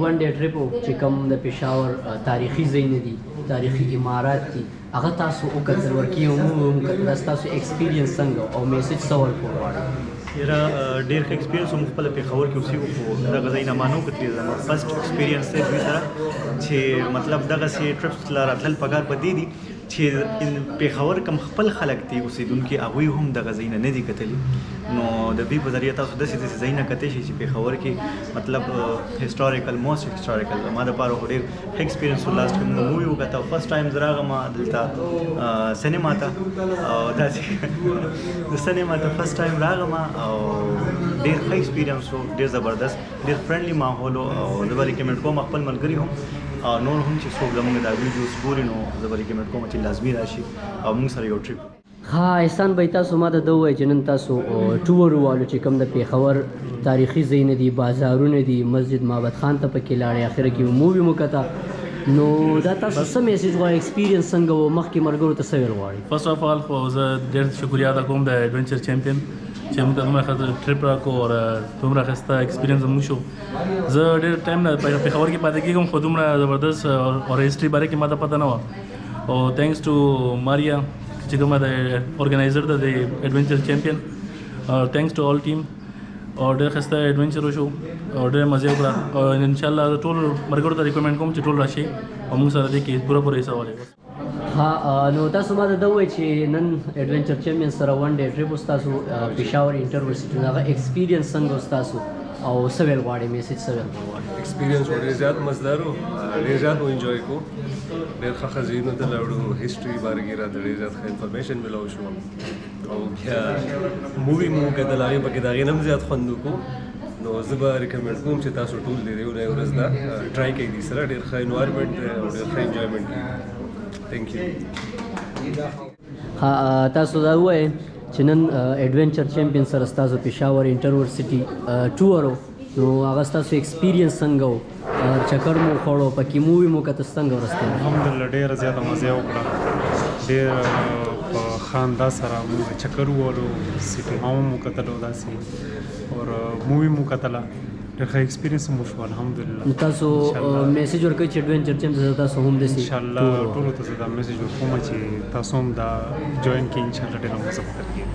ون ډے ټریپ چې کوم د پېښور تاریخي ځایونه دي تاریخي عمارات دي هغه تاسو وکتل ورکې هم ستاسو ایکسپیرینس څنګه او میسج څه ورکول غواړئ یاره ډېر ښه ایکسپیرینس هم خپله پېښور کې اوسېږو خو دغه ځای نه ما نه و کتلي زما فرسټ ایکسپیرینس دی دوی سره چې مطلب دغسې ټرپس له راتلل پکار په دې دي چې پېښور کوم خپل خلک دي اوسېدونکي هغوی هم دغه ځایونه نه دي کتلي نو د دوی په ذریعه تاسو داسې داسې ځایونه کتی شئ چې پېښور کې مطلب هسټوریکل موسټ هسټوریکل زما دپاره خو ډېر ښه ایکسپیرینس و لاست کې موږ مووي وکته فرسټ ټایم زه راغم دلته سینما ته او داسې د سینما ته فرسټ ټایم راغم او ډېر ښه ایکسپیرینس و ډېر زبردست ډېر فرینډلی ماحول و او زه به ریکمنډ کوم خپل ملګري هم او نور هم چې څوک زموږ دا ویډیوز ګوري نو زه به ریکمنډ کوم چې لازمي راشي او موږ سره یو ټریپ ها احسان بھائی تاسو ما ته دا ووایئ چې نن تاسو ټور والو چې کوم د پېښور تاریخي ځایونه دي بازارونه دي مسجد معبد خان ته پکې لاړې اخره کې مووي مو کته نو دا تاسو څه میسج غواړئ ایکسپیرینس څنګه و مخکې ملګرو ته څه ویل غواړئ فرسٹ آف آل خو زه ډېر شکریه ادا کوم د ایډونچر چیمپین چې موږ ته دومره ښه ټریپ راکړو او دومره ښایسته ایکسپیرینس هم وشو زه ډېر ټایم نه پېښور کې پاتې کېږم خو دومره زبردست او هسټري باره کې ما ته پته نه وه او تھینکس ټو ماریا چې کومه د ارګنایزر ده د ایډونچر چیمپین تھینکس ټو آل ټیم او ډېر ښایسته ایډونچر وشو او ډېر مزې وکړه او انشاءالله ټول ملګرو ته ریکمنډ کوم چې ټول راشي او موږ سره دې کې پوره حصه واخلئ ها نو تاسو ما ته دا ووایئ چې نن ایډونچر چیمپین سره ون ډے ټریپ ستاسو پېښور انټرورسټي هغه ایکسپیرینس څنګه ستاسو او څه ویل غواړئ میسج څه ویل غواړئ ایکسپیرینس ډېر زیات مزدار و ډېر زیات مو انجوای کو ډېر ښه ښه ځایونو ته لاړو هسټري باره کې راته ډېر زیات ښه انفارمیشن میلاو شو او بیا مووي مو کتل هغې پکې د هغې نه هم زیات خوند وکړو نو زه به ریکمنډ کوم چې تاسو ټول د دې یو ورځ دا ټرای کړئ دې سره ډېر ښه انوایرمنټ دی او ډېر ښه انجوایمنټ دی Thank you. تاسو دا ووایئ چې نن ایډونچر چیمپین سره ستاسو پېښور انټرورسټي ټور نو هغه ستاسو ایکسپیرینس څنګه و چکر مو خوړو پکې مووي مو کته څنګه ورسته الحمدلله ډېره زیاته مزه وکړه ډېر په ښه انداز سره موږ چکر ووهلو سینما مو کتلو داسې اور مووي مو کتله ډېر ښه ایکسپیرینس مو شو الحمدلله تاسو میسج ورکوئ چې ایډونچر چیمپین تاسو هم داسې انشاءالله ټولو ته زه دا میسج ورکوم چې تاسو هم دا جوین کړئ انشاءالله ډېره مزه به درکړي